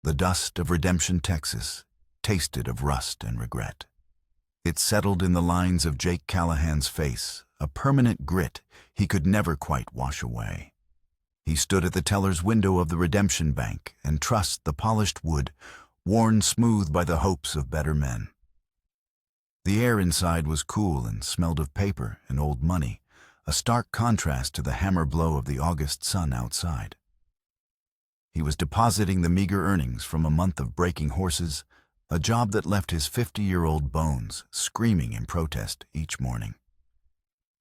The dust of Redemption, Texas, tasted of rust and regret. It settled in the lines of Jake Callahan's face, a permanent grit he could never quite wash away. He stood at the teller's window of the Redemption Bank and trussed the polished wood, worn smooth by the hopes of better men. The air inside was cool and smelled of paper and old money, a stark contrast to the hammer blow of the August sun outside. He was depositing the meager earnings from a month of breaking horses, a job that left his 50-year-old bones screaming in protest each morning.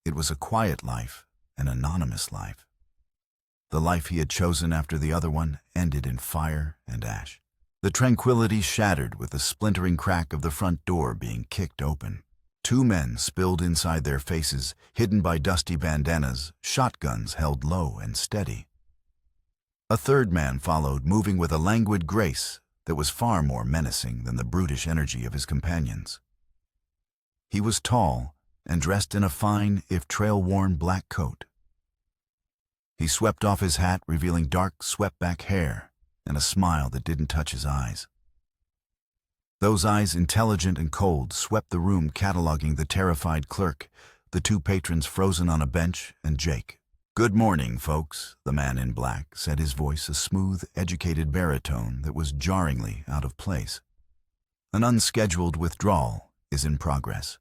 It was a quiet life, an anonymous life. The life he had chosen after the other one ended in fire and ash. The tranquility shattered with the splintering crack of the front door being kicked open. Two men spilled inside their faces, hidden by dusty bandanas, shotguns held low and steady. A third man followed, moving with a languid grace that was far more menacing than the brutish energy of his companions. He was tall and dressed in a fine, if trail-worn, black coat. He swept off his hat, revealing dark, swept-back hair and a smile that didn't touch his eyes. Those eyes, intelligent and cold, swept the room, cataloging the terrified clerk, the two patrons frozen on a bench, and Jake. "Good morning, folks," the man in black said, his voice a smooth, educated baritone that was jarringly out of place. "An unscheduled withdrawal is in progress.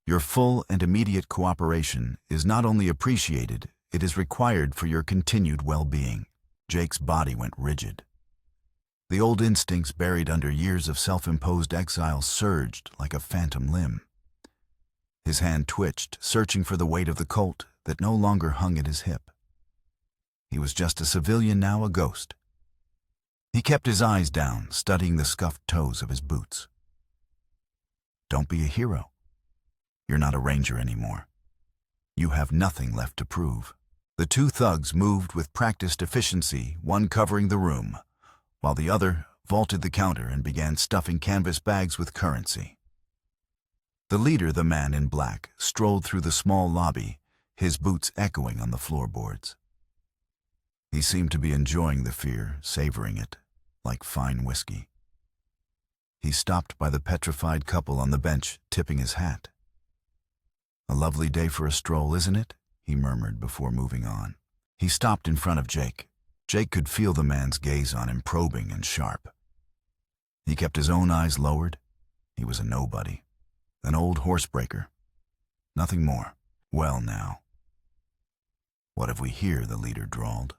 Your full and immediate cooperation is not only appreciated, it is required for your continued well-being." Jake's body went rigid. The old instincts buried under years of self-imposed exile surged like a phantom limb. His hand twitched, searching for the weight of the Colt that no longer hung at his hip. He was just a civilian now, a ghost. He kept his eyes down, studying the scuffed toes of his boots. "Don't be a hero. You're not a ranger anymore. You have nothing left to prove." The two thugs moved with practiced efficiency, one covering the room, while the other vaulted the counter and began stuffing canvas bags with currency. The leader, the man in black, strolled through the small lobby, his boots echoing on the floorboards. He seemed to be enjoying the fear, savoring it, like fine whiskey. He stopped by the petrified couple on the bench, tipping his hat. "A lovely day for a stroll, isn't it?" he murmured before moving on. He stopped in front of Jake. Jake could feel the man's gaze on him, probing and sharp. He kept his own eyes lowered. He was a nobody, an old horsebreaker. Nothing more. "Well now, what have we here?" the leader drawled.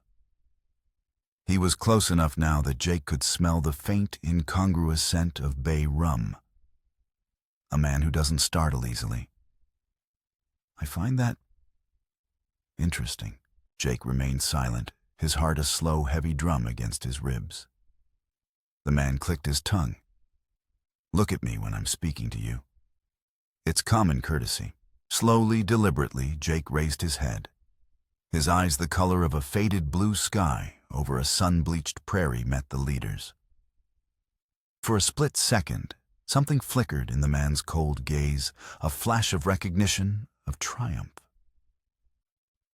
He was close enough now that Jake could smell the faint, incongruous scent of bay rum. A man who doesn't startle easily. "I find that interesting." Jake remained silent, his heart a slow, heavy drum against his ribs. The man clicked his tongue. "Look at me when I'm speaking to you. It's common courtesy." Slowly, deliberately, Jake raised his head. His eyes, the color of a faded blue sky over a sun-bleached prairie, met the leader's. For a split second, something flickered in the man's cold gaze, a flash of recognition, of triumph.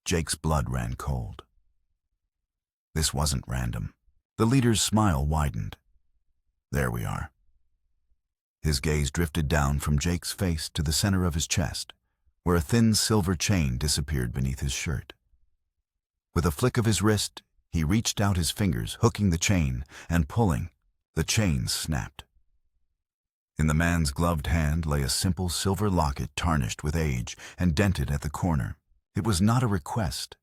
Jake's blood ran cold. This wasn't random. The leader's smile widened. "There we are." His gaze drifted down from Jake's face to the center of his chest, where a thin silver chain disappeared beneath his shirt. With a flick of his wrist, he reached out his fingers, hooking the chain and pulling. The chain snapped. In the man's gloved hand lay a simple silver locket tarnished with age and dented at the corner. It was not a request.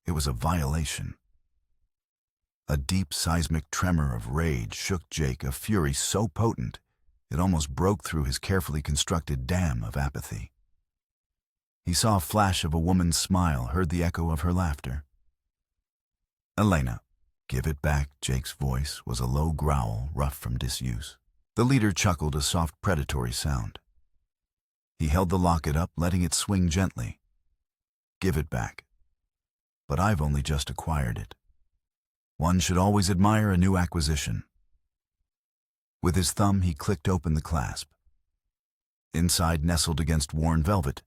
It was a violation. A deep seismic tremor of rage shook Jake, a fury so potent it almost broke through his carefully constructed dam of apathy. He saw a flash of a woman's smile, heard the echo of her laughter. "Elena, give it back." Jake's voice was a low growl, rough from disuse. The leader chuckled, a soft predatory sound. He held the locket up, letting it swing gently. "Give it back. But I've only just acquired it. One should always admire a new acquisition." With his thumb, he clicked open the clasp. Inside, nestled against worn velvet,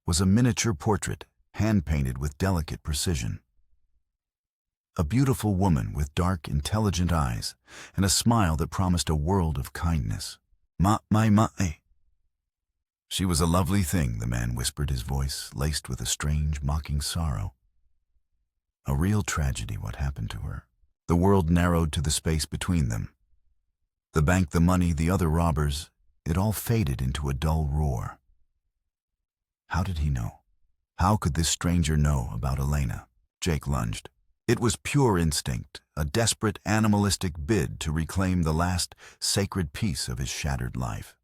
was a miniature portrait, hand-painted with delicate precision. a beautiful woman with dark, intelligent eyes and a smile that promised a world of kindness. My. She was a lovely thing, the man whispered, his voice laced with a strange, mocking sorrow. A real tragedy, what happened to her. The world narrowed to the space between them. The bank, the money, the other robbers, it all faded into a dull roar. How did he know? How could this stranger know about Elena? Jake lunged. It was pure instinct, a desperate, animalistic bid to reclaim the last sacred piece of his shattered life.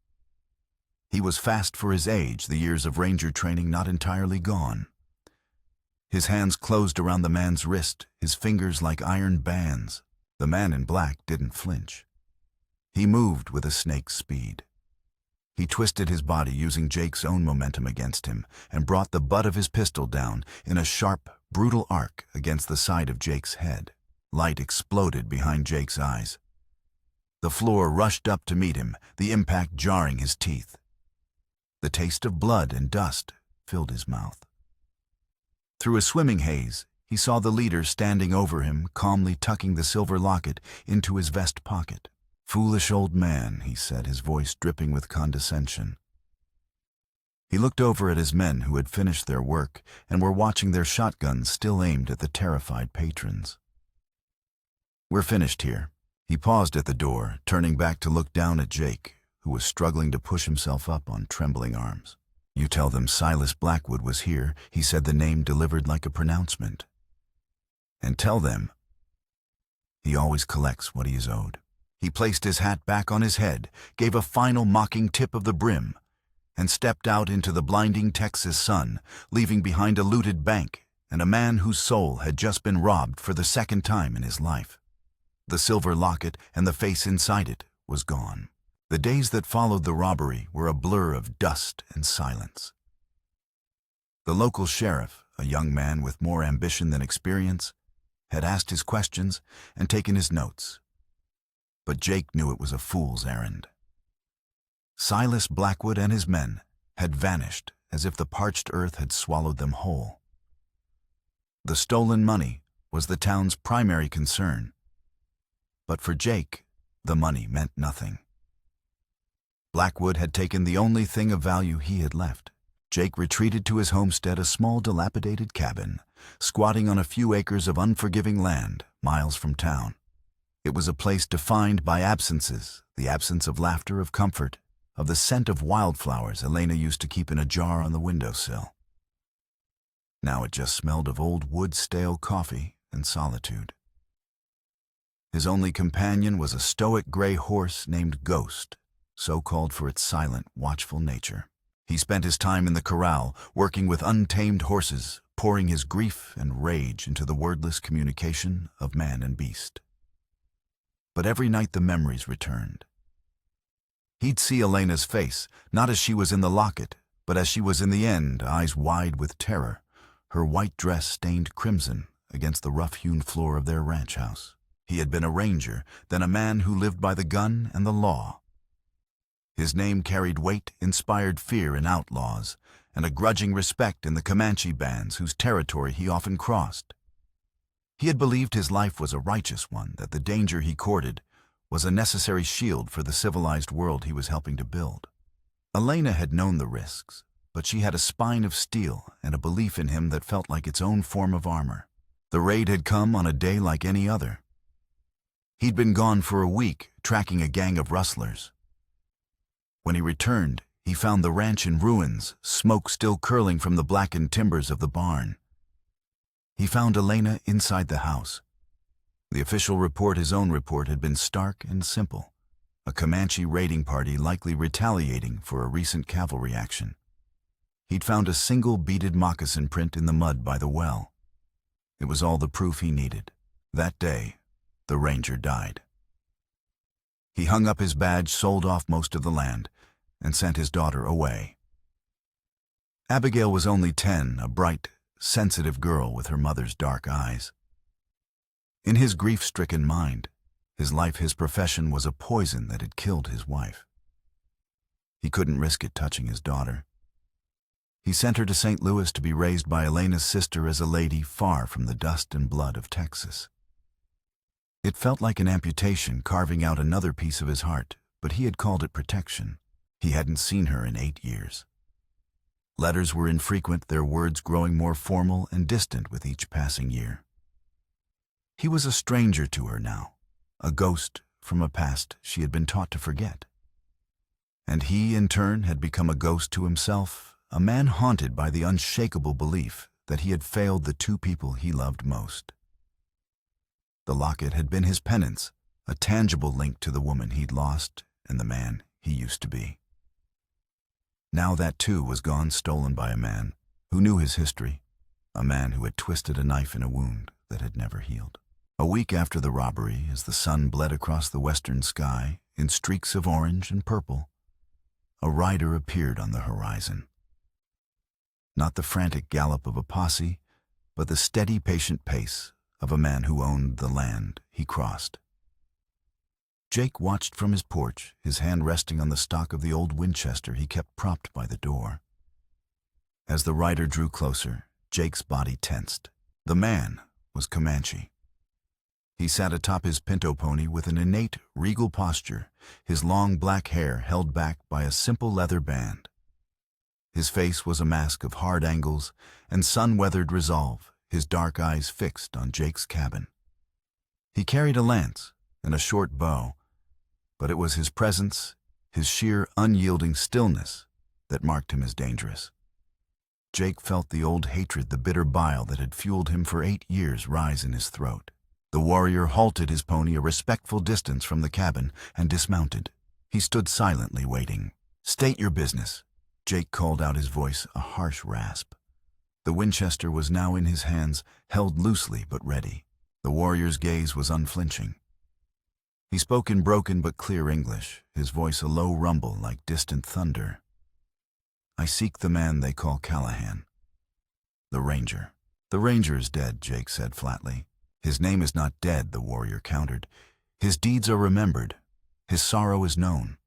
He was fast for his age, the years of ranger training not entirely gone. His hands closed around the man's wrist, his fingers like iron bands. The man in black didn't flinch. He moved with a snake's speed. He twisted his body using Jake's own momentum against him and brought the butt of his pistol down in a sharp, brutal arc against the side of Jake's head. Light exploded behind Jake's eyes. The floor rushed up to meet him, the impact jarring his teeth. The taste of blood and dust filled his mouth. Through a swimming haze, he saw the leader standing over him, calmly tucking the silver locket into his vest pocket. "Foolish old man," he said, his voice dripping with condescension. He looked over at his men who had finished their work and were watching their shotguns still aimed at the terrified patrons. "We're finished here." He paused at the door, turning back to look down at Jake, who was struggling to push himself up on trembling arms. "You tell them Silas Blackwood was here," he said, the name delivered like a pronouncement. "And tell them he always collects what he is owed." He placed his hat back on his head, gave a final mocking tip of the brim, and stepped out into the blinding Texas sun, leaving behind a looted bank and a man whose soul had just been robbed for the second time in his life. The silver locket and the face inside it was gone. The days that followed the robbery were a blur of dust and silence. The local sheriff, a young man with more ambition than experience, had asked his questions and taken his notes. But Jake knew it was a fool's errand. Silas Blackwood and his men had vanished as if the parched earth had swallowed them whole. The stolen money was the town's primary concern. But for Jake, the money meant nothing. Blackwood had taken the only thing of value he had left. Jake retreated to his homestead, a small dilapidated cabin, squatting on a few acres of unforgiving land, miles from town. It was a place defined by absences, the absence of laughter, of comfort, of the scent of wildflowers Elena used to keep in a jar on the windowsill. Now it just smelled of old wood, stale coffee, and solitude. His only companion was a stoic gray horse named Ghost, so called for its silent, watchful nature. He spent his time in the corral, working with untamed horses, pouring his grief and rage into the wordless communication of man and beast. But every night the memories returned. He'd see Elena's face, not as she was in the locket, but as she was in the end, eyes wide with terror, her white dress stained crimson against the rough-hewn floor of their ranch house. He had been a ranger, then a man who lived by the gun and the law. His name carried weight, inspired fear in outlaws, and a grudging respect in the Comanche bands whose territory he often crossed. He had believed his life was a righteous one, that the danger he courted was a necessary shield for the civilized world he was helping to build. Elena had known the risks, but she had a spine of steel and a belief in him that felt like its own form of armor. The raid had come on a day like any other. He'd been gone for a week, tracking a gang of rustlers. When he returned, he found the ranch in ruins, smoke still curling from the blackened timbers of the barn. He found Elena inside the house. The official report, his own report, had been stark and simple. A Comanche raiding party likely retaliating for a recent cavalry action. He'd found a single beaded moccasin print in the mud by the well. It was all the proof he needed. That day, the ranger died. He hung up his badge, sold off most of the land, and sent his daughter away. Abigail was only 10, a bright, sensitive girl with her mother's dark eyes. In his grief-stricken mind, his life, his profession was a poison that had killed his wife. He couldn't risk it touching his daughter. He sent her to St. Louis to be raised by Elena's sister as a lady far from the dust and blood of Texas. It felt like an amputation carving out another piece of his heart, but he had called it protection. He hadn't seen her in 8 years. Letters were infrequent, their words growing more formal and distant with each passing year. He was a stranger to her now, a ghost from a past she had been taught to forget. And he, in turn, had become a ghost to himself, a man haunted by the unshakable belief that he had failed the two people he loved most. The locket had been his penance, a tangible link to the woman he'd lost and the man he used to be. Now that too was gone, stolen by a man who knew his history, a man who had twisted a knife in a wound that had never healed. A week after the robbery, as the sun bled across the western sky in streaks of orange and purple, a rider appeared on the horizon. Not the frantic gallop of a posse, but the steady, patient pace of a man who owned the land he crossed. Jake watched from his porch, his hand resting on the stock of the old Winchester he kept propped by the door. As the rider drew closer, Jake's body tensed. The man was Comanche. He sat atop his pinto pony with an innate, regal posture, his long black hair held back by a simple leather band. His face was a mask of hard angles and sun-weathered resolve, his dark eyes fixed on Jake's cabin. He carried a lance and a short bow, but it was his presence, his sheer, unyielding stillness, that marked him as dangerous. Jake felt the old hatred, the bitter bile that had fueled him for 8 years rise in his throat. The warrior halted his pony a respectful distance from the cabin and dismounted. He stood silently waiting. "State your business," Jake called out, his voice a harsh rasp. The Winchester was now in his hands, held loosely but ready. The warrior's gaze was unflinching. He spoke in broken but clear English, his voice a low rumble like distant thunder. "I seek the man they call Callahan. The Ranger." "The Ranger is dead," Jake said flatly. "His name is not dead," the warrior countered. "His deeds are remembered. His sorrow is known."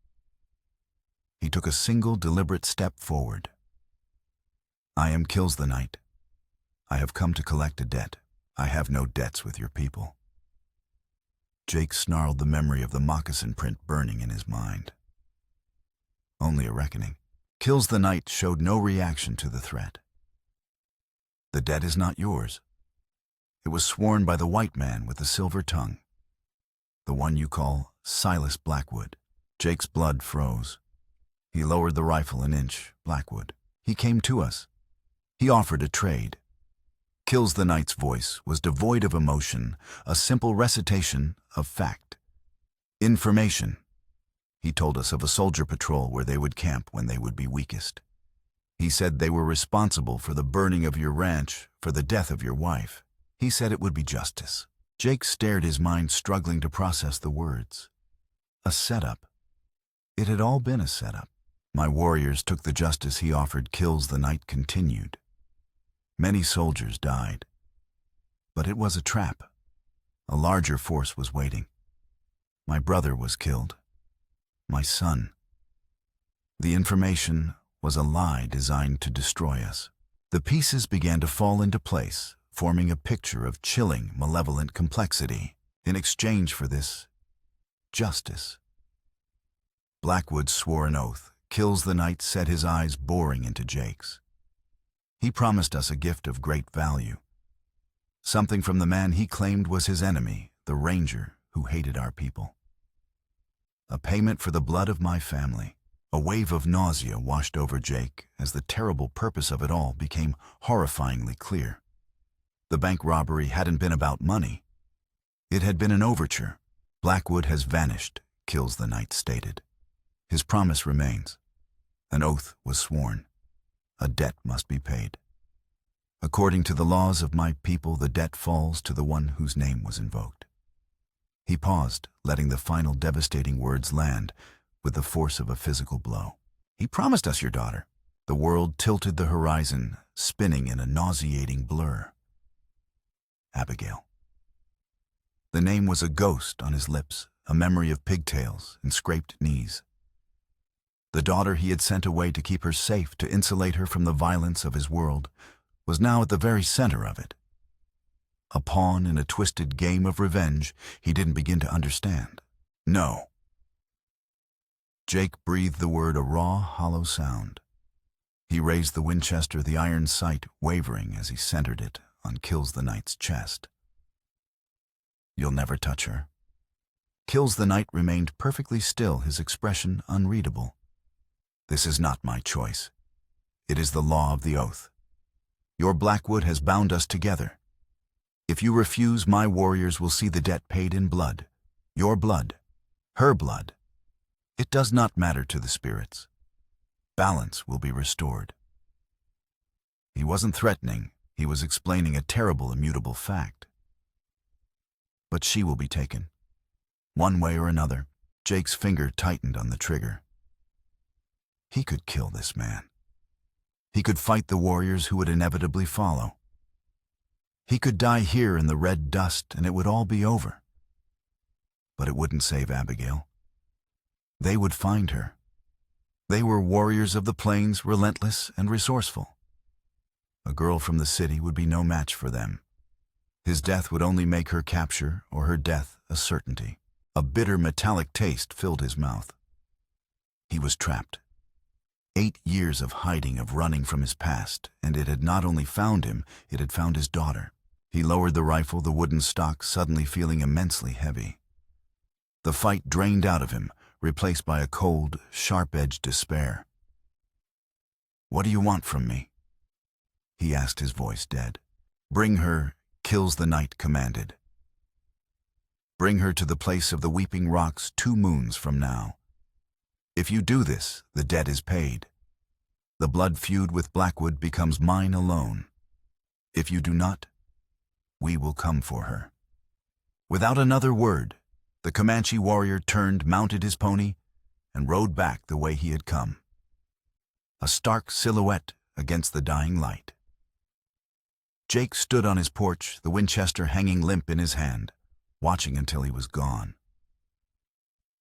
He took a single, deliberate step forward. "I am Kills the Night. I have come to collect a debt. I have no debts with your people." Jake snarled, the memory of the moccasin print burning in his mind. Only a reckoning. Kills the Night showed no reaction to the threat. "The debt is not yours. It was sworn by the white man with the silver tongue, the one you call Silas Blackwood." Jake's blood froze. He lowered the rifle an inch. "Blackwood. He came to us. He offered a trade." Kills the Night's voice was devoid of emotion, a simple recitation of fact. "Information. He told us of a soldier patrol where they would camp when they would be weakest. He said they were responsible for the burning of your ranch, for the death of your wife. He said it would be justice." Jake stared, his mind struggling to process the words. A setup. It had all been a setup. "My warriors took the justice he offered," Kills the Night continued. "Many soldiers died. But it was a trap. A larger force was waiting. My brother was killed. My son. The information was a lie designed to destroy us." The pieces began to fall into place, forming a picture of chilling, malevolent complexity. In exchange for this justice, Blackwood swore an oath. Kills the Night set his eyes boring into Jake's. "He promised us a gift of great value. Something from the man he claimed was his enemy, the Ranger who hated our people. A payment for the blood of my family." A wave of nausea washed over Jake as the terrible purpose of it all became horrifyingly clear. The bank robbery hadn't been about money. It had been an overture. "Blackwood has vanished," Kills the Night stated. "His promise remains. An oath was sworn. A debt must be paid. According to the laws of my people, the debt falls to the one whose name was invoked." He paused, letting the final devastating words land with the force of a physical blow. "He promised us your daughter." The world tilted the horizon, spinning in a nauseating blur. Abigail. The name was a ghost on his lips, a memory of pigtails and scraped knees. The daughter he had sent away to keep her safe, to insulate her from the violence of his world, was now at the very center of it. A pawn in a twisted game of revenge he didn't begin to understand. No. Jake breathed the word a raw, hollow sound. He raised the Winchester, the iron sight wavering as he centered it on Kills the Knight's chest. You'll never touch her. Kills the Knight remained perfectly still, his expression unreadable. This is not my choice. It is the law of the oath. Your Blackwood has bound us together. If you refuse, my warriors will see the debt paid in blood. Your blood. Her blood. It does not matter to the spirits. Balance will be restored. He wasn't threatening. He was explaining a terrible, immutable fact. But she will be taken. One way or another. Jake's finger tightened on the trigger. He could kill this man. He could fight the warriors who would inevitably follow. He could die here in the red dust and it would all be over. But it wouldn't save Abigail. They would find her. They were warriors of the plains, relentless and resourceful. A girl from the city would be no match for them. His death would only make her capture or her death a certainty. A bitter metallic taste filled his mouth. He was trapped. 8 years of hiding, of running from his past, and it had not only found him, it had found his daughter. He lowered the rifle, the wooden stock suddenly feeling immensely heavy. The fight drained out of him, replaced by a cold, sharp-edged despair. What do you want from me? He asked, his voice dead. Bring her, Kills the Knight commanded. Bring her to the place of the weeping rocks 2 moons from now. If you do this, the debt is paid. The blood feud with Blackwood becomes mine alone. If you do not, we will come for her. Without another word, the Comanche warrior turned, mounted his pony, and rode back the way he had come. A stark silhouette against the dying light. Jake stood on his porch, the Winchester hanging limp in his hand, watching until he was gone.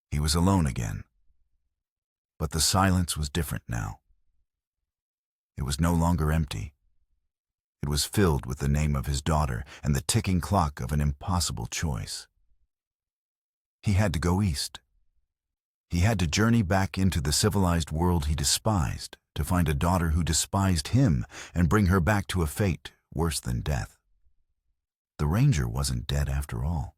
He was alone again. But the silence was different now. It was no longer empty. It was filled with the name of his daughter and the ticking clock of an impossible choice. He had to go east. He had to journey back into the civilized world he despised to find a daughter who despised him and bring her back to a fate worse than death. The ranger wasn't dead after all.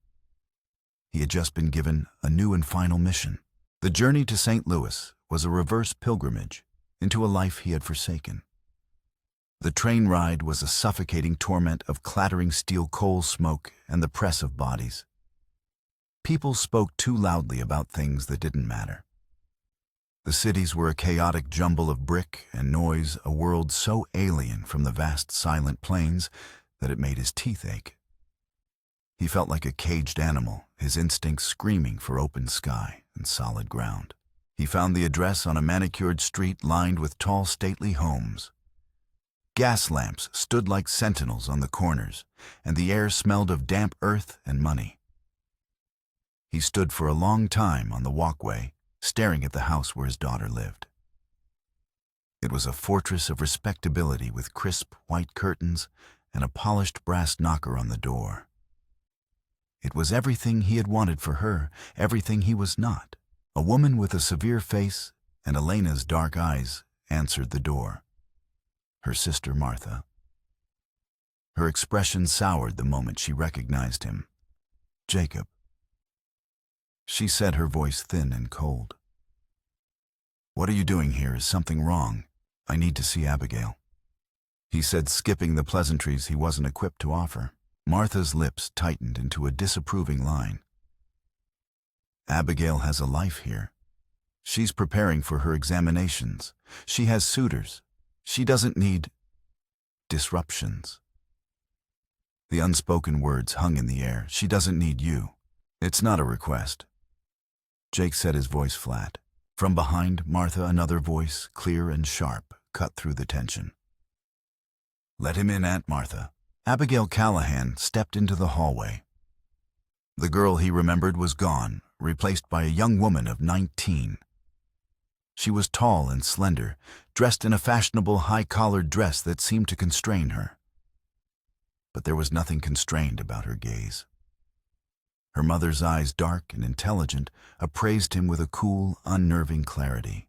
He had just been given a new and final mission. The journey to St. Louis was a reverse pilgrimage into a life he had forsaken. The train ride was a suffocating torment of clattering steel coal smoke and the press of bodies. People spoke too loudly about things that didn't matter. The cities were a chaotic jumble of brick and noise, a world so alien from the vast silent plains that it made his teeth ache. He felt like a caged animal, his instincts screaming for open sky and solid ground. He found the address on a manicured street lined with tall, stately homes. Gas lamps stood like sentinels on the corners, and the air smelled of damp earth and money. He stood for a long time on the walkway, staring at the house where his daughter lived. It was a fortress of respectability with crisp white curtains and a polished brass knocker on the door. It was everything he had wanted for her, everything he was not. A woman with a severe face and Elena's dark eyes answered the door. Her sister Martha. Her expression soured the moment she recognized him. Jacob. She said, her voice thin and cold. What are you doing here? Is something wrong? I need to see Abigail. He said, skipping the pleasantries he wasn't equipped to offer. Martha's lips tightened into a disapproving line. Abigail has a life here. She's preparing for her examinations. She has suitors. She doesn't need disruptions. The unspoken words hung in the air. She doesn't need you. It's not a request. Jake said, his voice flat. From behind Martha, another voice, clear and sharp, cut through the tension. Let him in, Aunt Martha. Abigail Callahan stepped into the hallway. The girl he remembered was gone, replaced by a young woman of 19. She was tall and slender, dressed in a fashionable high-collared dress that seemed to constrain her. but there was nothing constrained about her gaze. Her mother's eyes, dark and intelligent, appraised him with a cool, unnerving clarity.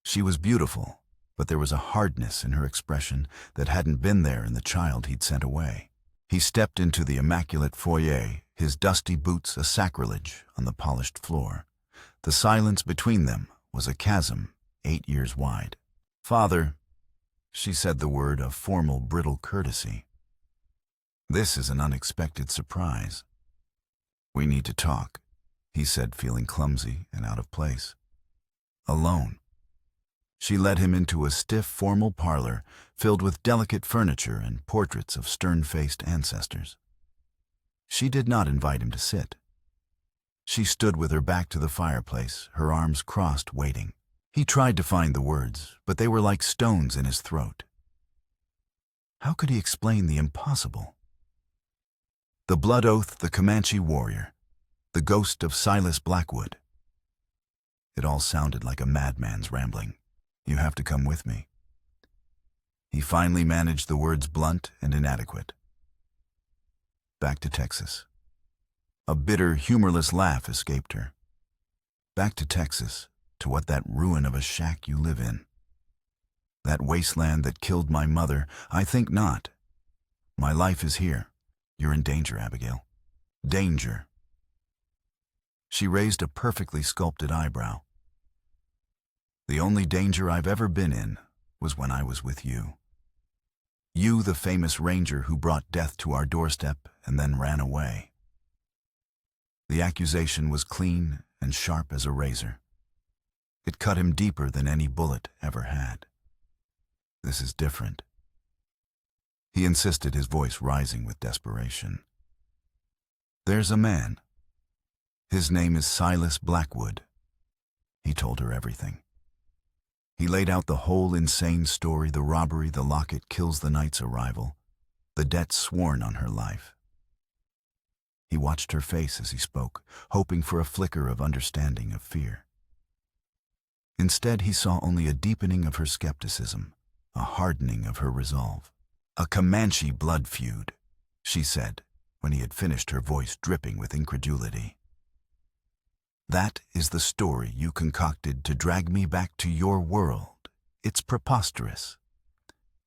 She was beautiful, but there was a hardness in her expression that hadn't been there in the child he'd sent away. He stepped into the immaculate foyer, his dusty boots a sacrilege on the polished floor. The silence between them was a chasm 8 years wide. "Father," she said the word of formal, brittle courtesy. "This is an unexpected surprise." "We need to talk," he said, feeling clumsy and out of place. "Alone." She led him into a stiff, formal parlor filled with delicate furniture and portraits of stern-faced ancestors. She did not invite him to sit. She stood with her back to the fireplace, her arms crossed, waiting. He tried to find the words, but they were like stones in his throat. How could he explain the impossible? The blood oath, the Comanche warrior, the ghost of Silas Blackwood. It all sounded like a madman's rambling. "You have to come with me." He finally managed the words blunt and inadequate. "Back to Texas." A bitter, humorless laugh escaped her. "Back to Texas, to what, that ruin of a shack you live in? That wasteland that killed my mother? I think not. My life is here. You're in danger, Abigail. Danger." She raised a perfectly sculpted eyebrow. "The only danger I've ever been in was when I was with you. You, the famous ranger who brought death to our doorstep and then ran away." The accusation was clean and sharp as a razor. It cut him deeper than any bullet ever had. "This is different," he insisted, his voice rising with desperation. "There's a man. His name is Silas Blackwood." He told her everything. He laid out the whole insane story, the robbery, the locket kills the night's arrival, the debt sworn on her life. He watched her face as he spoke, hoping for a flicker of understanding, of fear. Instead, he saw only a deepening of her skepticism, a hardening of her resolve. "A Comanche blood feud," she said, when he had finished, her voice dripping with incredulity. "That is the story you concocted to drag me back to your world. It's preposterous.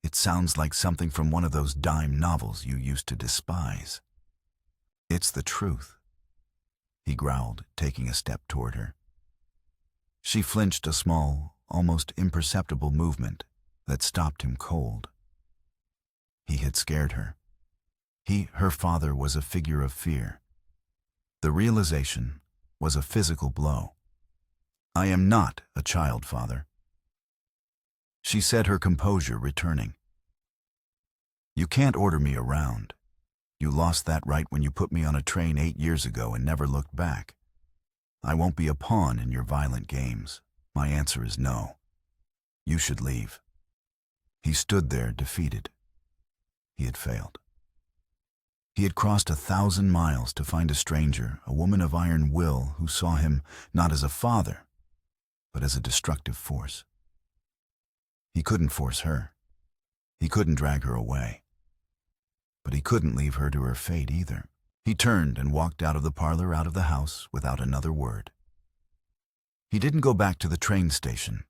It sounds like something from one of those dime novels you used to despise." "It's the truth," he growled, taking a step toward her. She flinched, a small, almost imperceptible movement that stopped him cold. He had scared her. Her father, was a figure of fear. The realization was a physical blow. "I am not a child, Father," she said, her composure returning. "You can't order me around. You lost that right when you put me on a train 8 years ago and never looked back. I won't be a pawn in your violent games. My answer is no. You should leave." He stood there, defeated. He had failed. He had crossed 1,000 miles to find a stranger, a woman of iron will who saw him not as a father, but as a destructive force. He couldn't force her. He couldn't drag her away. But he couldn't leave her to her fate either. He turned and walked out of the parlor, out of the house, without another word. He didn't go back to the train station.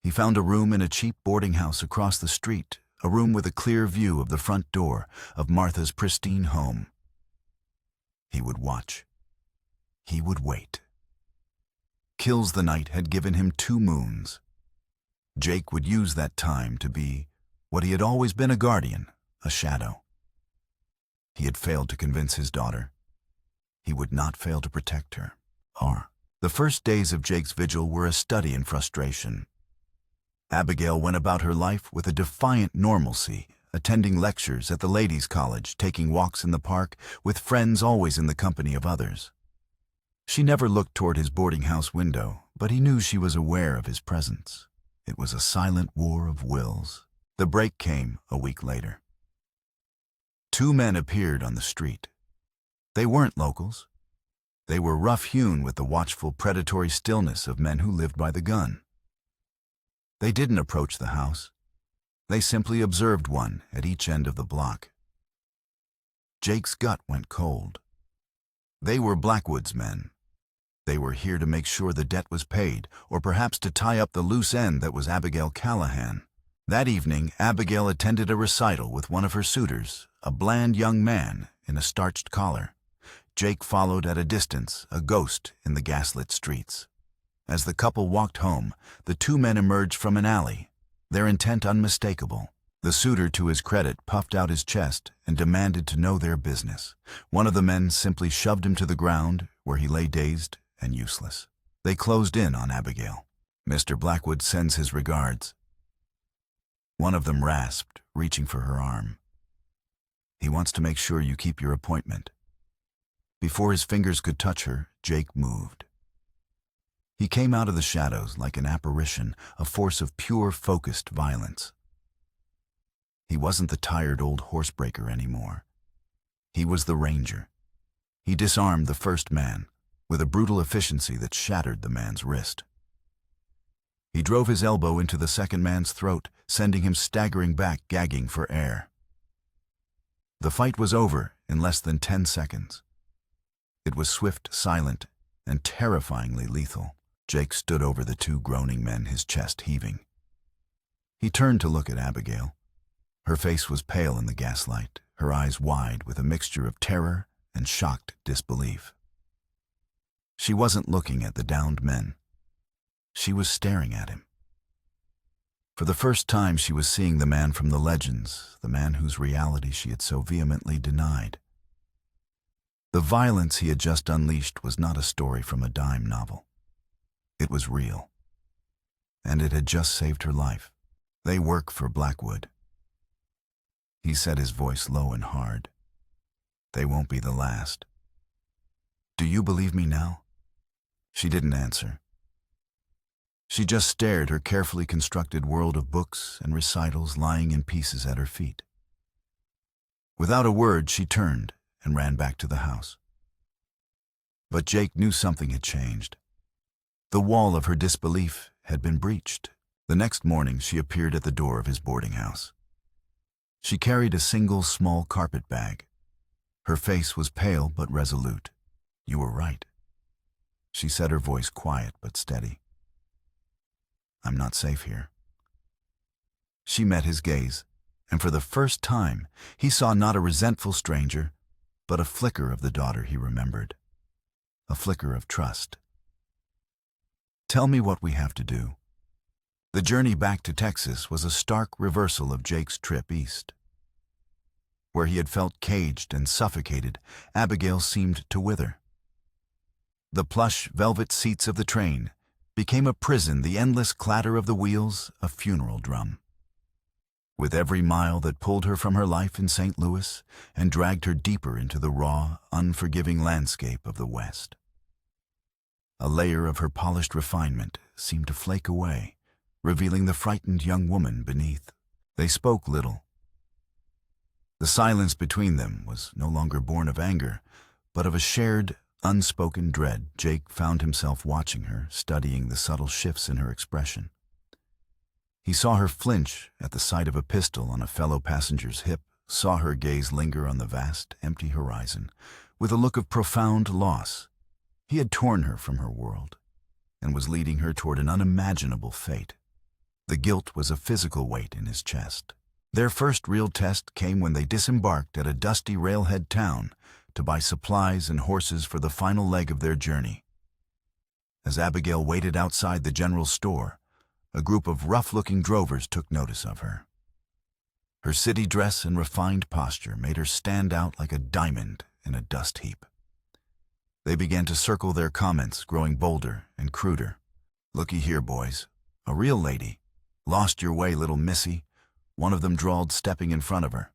He found a room in a cheap boarding house across the street, a room with a clear view of the front door of Martha's pristine home. He would watch. He would wait. Kills the Night had given him 2 moons. Jake would use that time to be what he had always been, a guardian, a shadow. He had failed to convince his daughter. He would not fail to protect her. The first days of Jake's vigil were a study in frustration. Abigail went about her life with a defiant normalcy, attending lectures at the ladies' college, taking walks in the park, with friends, always in the company of others. She never looked toward his boarding house window, but he knew she was aware of his presence. It was a silent war of wills. The break came a week later. 2 men appeared on the street. They weren't locals. They were rough-hewn with the watchful, predatory stillness of men who lived by the gun. They didn't approach the house. They simply observed one at each end of the block, Jake's gut went cold. They were Blackwood's men. They were here to make sure the debt was paid, or perhaps to tie up the loose end that was Abigail Callahan. That evening, Abigail attended a recital with one of her suitors, a bland young man in a starched collar. Jake followed at a distance, a ghost in the gaslit streets. As the couple walked home, the two men emerged from an alley, their intent unmistakable. The suitor, to his credit, puffed out his chest and demanded to know their business. One of the men simply shoved him to the ground, where he lay dazed and useless. They closed in on Abigail. "Mr. Blackwood sends his regards." One of them rasped, reaching for her arm. "He wants to make sure you keep your appointment." Before his fingers could touch her, Jake moved. He came out of the shadows like an apparition, a force of pure, focused violence. He wasn't the tired old horsebreaker anymore. He was the ranger. He disarmed the first man with a brutal efficiency that shattered the man's wrist. He drove his elbow into the second man's throat, sending him staggering back, gagging for air. The fight was over in less than 10 seconds. It was swift, silent, and terrifyingly lethal. Jake stood over the two groaning men, his chest heaving. He turned to look at Abigail. Her face was pale in the gaslight, her eyes wide with a mixture of terror and shocked disbelief. She wasn't looking at the downed men. She was staring at him. For the first time, she was seeing the man from the legends, the man whose reality she had so vehemently denied. The violence he had just unleashed was not a story from a dime novel. It was real. And it had just saved her life. "They work for Blackwood." He said, his voice low and hard. "They won't be the last. Do you believe me now?" She didn't answer. She just stared, her carefully constructed world of books and recitals lying in pieces at her feet. Without a word, she turned and ran back to the house. But Jake knew something had changed. The wall of her disbelief had been breached. The next morning, she appeared at the door of his boarding house. She carried a single small carpet bag. Her face was pale but resolute. "You were right," she said, her voice quiet but steady. "I'm not safe here." She met his gaze, and for the first time, he saw not a resentful stranger, but a flicker of the daughter he remembered. A flicker of trust. "Tell me what we have to do." The journey back to Texas was a stark reversal of Jake's trip east. Where he had felt caged and suffocated, Abigail seemed to wither. The plush, velvet seats of the train became a prison, the endless clatter of the wheels a funeral drum. With every mile that pulled her from her life in St. Louis and dragged her deeper into the raw, unforgiving landscape of the West. A layer of her polished refinement seemed to flake away, revealing the frightened young woman beneath. They spoke little. The silence between them was no longer born of anger, but of a shared, unspoken dread. Jake found himself watching her, studying the subtle shifts in her expression. He saw her flinch at the sight of a pistol on a fellow passenger's hip, saw her gaze linger on the vast, empty horizon, with a look of profound loss. He had torn her from her world, and was leading her toward an unimaginable fate. The guilt was a physical weight in his chest. Their first real test came when they disembarked at a dusty railhead town to buy supplies and horses for the final leg of their journey. As Abigail waited outside the general store, a group of rough-looking drovers took notice of her. Her city dress and refined posture made her stand out like a diamond in a dust heap. They began to circle their comments, growing bolder and cruder. "Looky here, boys. A real lady. Lost your way, little missy," one of them drawled, stepping in front of her.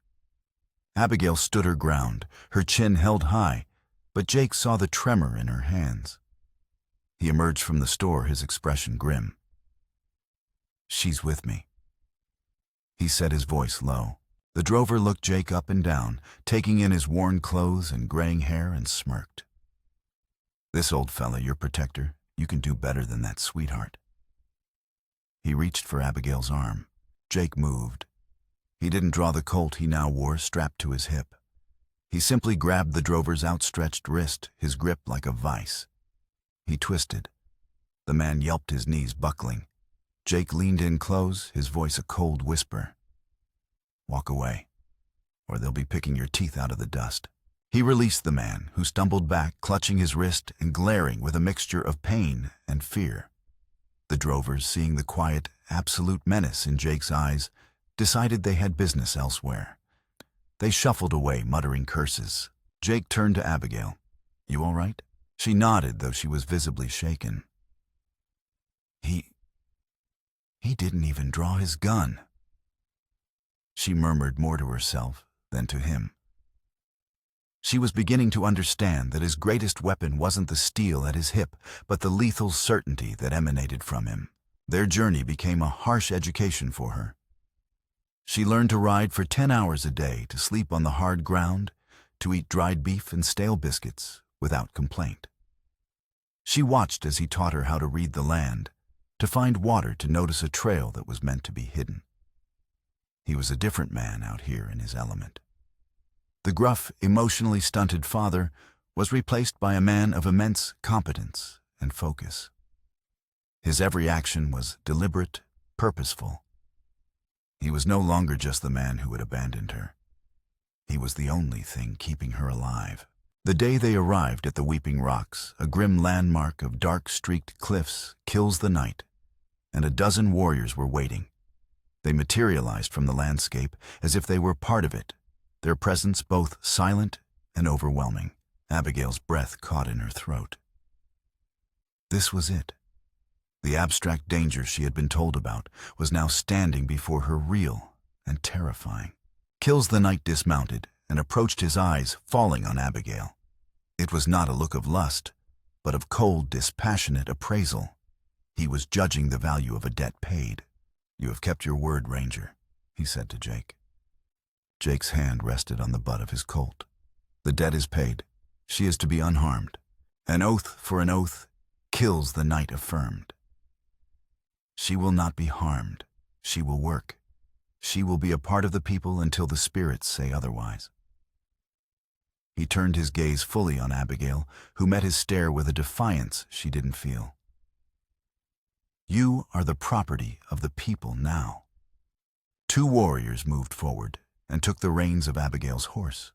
Abigail stood her ground, her chin held high, but Jake saw the tremor in her hands. He emerged from the store, his expression grim. "She's with me," he said, his voice low. The drover looked Jake up and down, taking in his worn clothes and graying hair, and smirked. "This old fella, your protector, you can do better than that, sweetheart." He reached for Abigail's arm. Jake moved. He didn't draw the Colt he now wore strapped to his hip. He simply grabbed the drover's outstretched wrist, his grip like a vice. He twisted. The man yelped, his knees buckling. Jake leaned in close, his voice a cold whisper. "Walk away, or they'll be picking your teeth out of the dust." He released the man, who stumbled back, clutching his wrist and glaring with a mixture of pain and fear. The drovers, seeing the quiet, absolute menace in Jake's eyes, decided they had business elsewhere. They shuffled away, muttering curses. Jake turned to Abigail. "You all right?" She nodded, though she was visibly shaken. He didn't even draw his gun." She murmured more to herself than to him. She was beginning to understand that his greatest weapon wasn't the steel at his hip, but the lethal certainty that emanated from him. Their journey became a harsh education for her. She learned to ride for 10 hours a day, to sleep on the hard ground, to eat dried beef and stale biscuits without complaint. She watched as he taught her how to read the land, to find water, to notice a trail that was meant to be hidden. He was a different man out here in his element. The gruff, emotionally stunted father was replaced by a man of immense competence and focus. His every action was deliberate, purposeful. He was no longer just the man who had abandoned her. He was the only thing keeping her alive. The day they arrived at the Weeping Rocks, a grim landmark of dark-streaked cliffs, kills the night, and a dozen warriors were waiting. They materialized from the landscape as if they were part of it, their presence both silent and overwhelming. Abigail's breath caught in her throat. This was it. The abstract danger she had been told about was now standing before her, real and terrifying. Kills the Knight dismounted and approached, his eyes falling on Abigail. It was not a look of lust, but of cold, dispassionate appraisal. He was judging the value of a debt paid. "You have kept your word, Ranger," he said to Jake. Jake's hand rested on the butt of his Colt. "The debt is paid. She is to be unharmed. An oath for an oath," Kills the Knight affirmed. "She will not be harmed. She will work. She will be a part of the people until the spirits say otherwise." He turned his gaze fully on Abigail, who met his stare with a defiance she didn't feel. "You are the property of the people now." Two warriors moved forward and took the reins of Abigail's horse.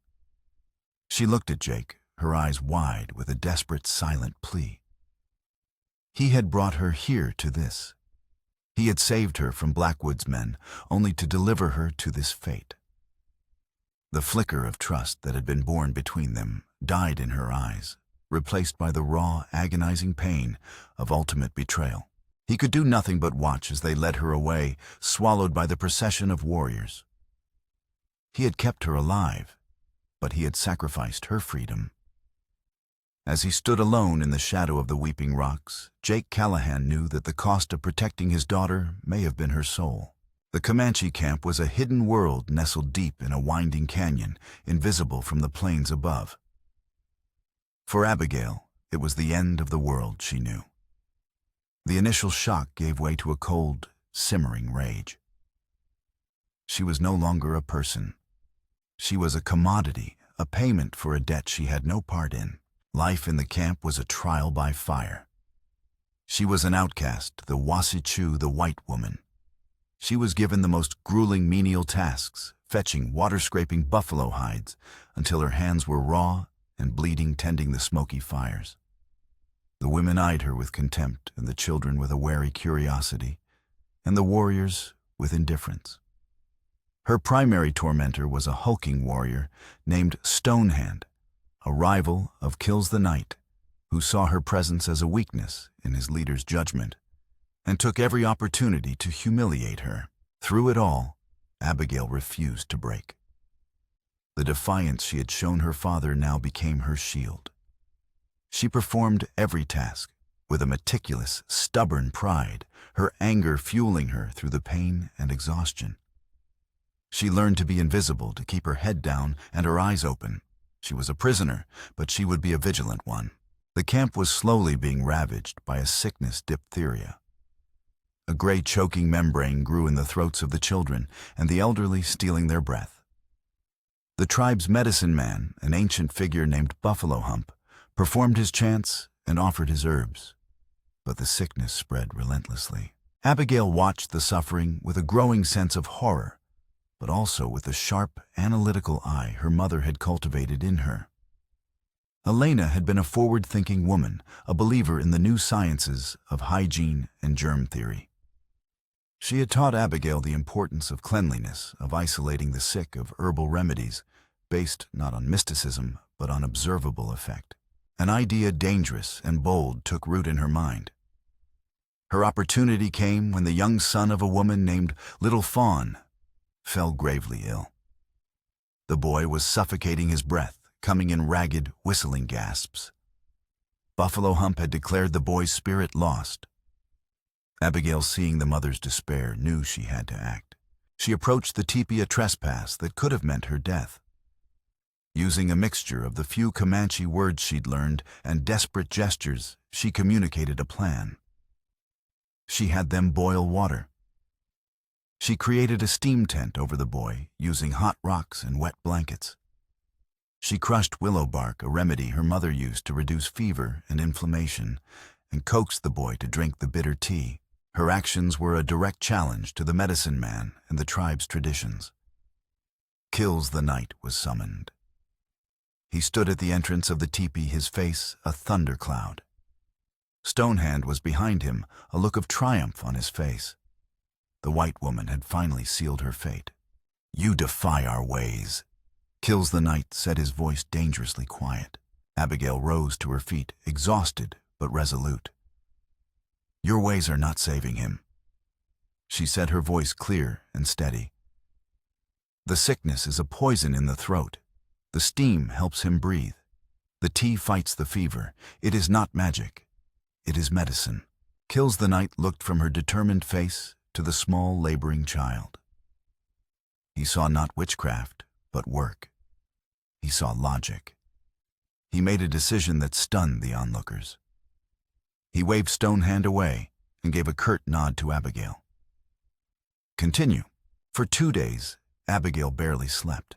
She looked at Jake, her eyes wide with a desperate, silent plea. He had brought her here to this. He had saved her from Blackwood's men, only to deliver her to this fate. The flicker of trust that had been born between them died in her eyes, replaced by the raw, agonizing pain of ultimate betrayal. He could do nothing but watch as they led her away, swallowed by the procession of warriors. He had kept her alive, but he had sacrificed her freedom. As he stood alone in the shadow of the Weeping Rocks, Jake Callahan knew that the cost of protecting his daughter may have been her soul. The Comanche camp was a hidden world nestled deep in a winding canyon, invisible from the plains above. For Abigail, it was the end of the world she knew. The initial shock gave way to a cold, simmering rage. She was no longer a person. She was a commodity, a payment for a debt she had no part in. Life in the camp was a trial by fire. She was an outcast, the Wasichu, the white woman. She was given the most grueling menial tasks, fetching, water-scraping buffalo hides, until her hands were raw and bleeding, tending the smoky fires. The women eyed her with contempt, and the children with a wary curiosity, and the warriors with indifference. Her primary tormentor was a hulking warrior named Stonehand, a rival of Kills the Knight, who saw her presence as a weakness in his leader's judgment, and took every opportunity to humiliate her. Through it all, Abigail refused to break. The defiance she had shown her father now became her shield. She performed every task with a meticulous, stubborn pride, her anger fueling her through the pain and exhaustion. She learned to be invisible, to keep her head down and her eyes open. She was a prisoner, but she would be a vigilant one. The camp was slowly being ravaged by a sickness, diphtheria. A gray choking membrane grew in the throats of the children, and the elderly stealing their breath. The tribe's medicine man, an ancient figure named Buffalo Hump, performed his chants and offered his herbs. But the sickness spread relentlessly. Abigail watched the suffering with a growing sense of horror, but also with the sharp, analytical eye her mother had cultivated in her. Elena had been a forward-thinking woman, a believer in the new sciences of hygiene and germ theory. She had taught Abigail the importance of cleanliness, of isolating the sick, of herbal remedies, based not on mysticism, but on observable effect. An idea dangerous and bold took root in her mind. Her opportunity came when the young son of a woman named Little Fawn fell gravely ill. The boy was suffocating his breath, coming in ragged, whistling gasps. Buffalo Hump had declared the boy's spirit lost. Abigail, seeing the mother's despair, knew she had to act. She approached the teepee a trespass that could have meant her death. Using a mixture of the few Comanche words she'd learned and desperate gestures, she communicated a plan. She had them boil water. She created a steam tent over the boy, using hot rocks and wet blankets. She crushed willow bark, a remedy her mother used to reduce fever and inflammation, and coaxed the boy to drink the bitter tea. Her actions were a direct challenge to the medicine man and the tribe's traditions. Kills the Night was summoned. He stood at the entrance of the teepee, his face a thundercloud. Stonehand was behind him, a look of triumph on his face. The white woman had finally sealed her fate. "You defy our ways," Kills the Night said, his voice dangerously quiet. Abigail rose to her feet, exhausted but resolute. "Your ways are not saving him," she said, her voice clear and steady. "The sickness is a poison in the throat. The steam helps him breathe. The tea fights the fever. It is not magic. It is medicine." Kills the Night looked from her determined face to the small, laboring child. He saw not witchcraft, but work. He saw logic. He made a decision that stunned the onlookers. He waved Stonehand away and gave a curt nod to Abigail. "Continue." For 2 days, Abigail barely slept.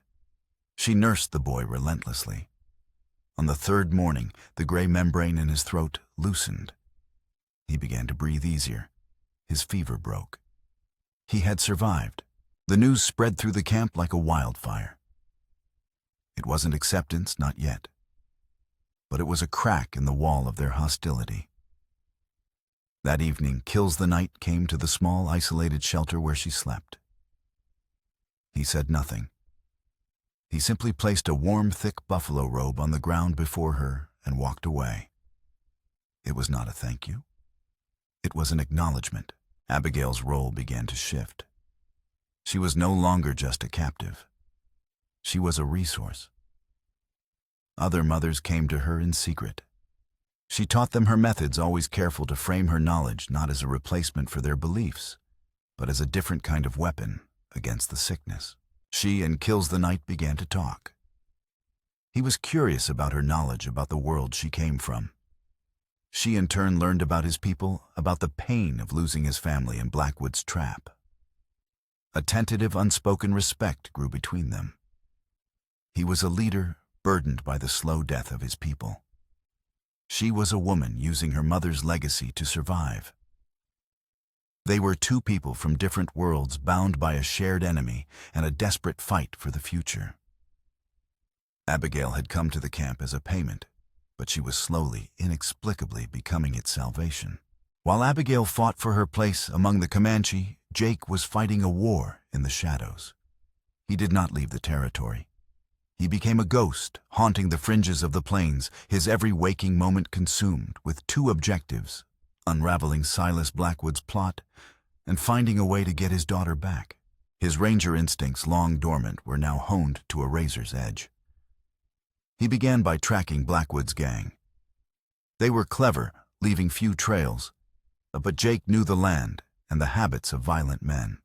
She nursed the boy relentlessly. On the 3rd morning, the gray membrane in his throat loosened. He began to breathe easier. His fever broke. He had survived. The news spread through the camp like a wildfire. It wasn't acceptance, not yet. But it was a crack in the wall of their hostility. That evening, Kills the Night came to the small, isolated shelter where she slept. He said nothing. He simply placed a warm, thick buffalo robe on the ground before her and walked away. It was not a thank you. It was an acknowledgement. Abigail's role began to shift. She was no longer just a captive. She was a resource. Other mothers came to her in secret. She taught them her methods, always careful to frame her knowledge not as a replacement for their beliefs, but as a different kind of weapon against the sickness. She and Kills the Night began to talk. He was curious about her knowledge about the world she came from. She in turn learned about his people, about the pain of losing his family in Blackwood's trap. A tentative, unspoken respect grew between them. He was a leader burdened by the slow death of his people. She was a woman using her mother's legacy to survive. They were two people from different worlds, bound by a shared enemy and a desperate fight for the future. Abigail had come to the camp as a payment, but she was slowly, inexplicably becoming its salvation. While Abigail fought for her place among the Comanche, Jake was fighting a war in the shadows. He did not leave the territory. He became a ghost, haunting the fringes of the plains, his every waking moment consumed with two objectives: unraveling Silas Blackwood's plot and finding a way to get his daughter back. His ranger instincts, long dormant, were now honed to a razor's edge. He began by tracking Blackwood's gang. They were clever, leaving few trails, but Jake knew the land and the habits of violent men.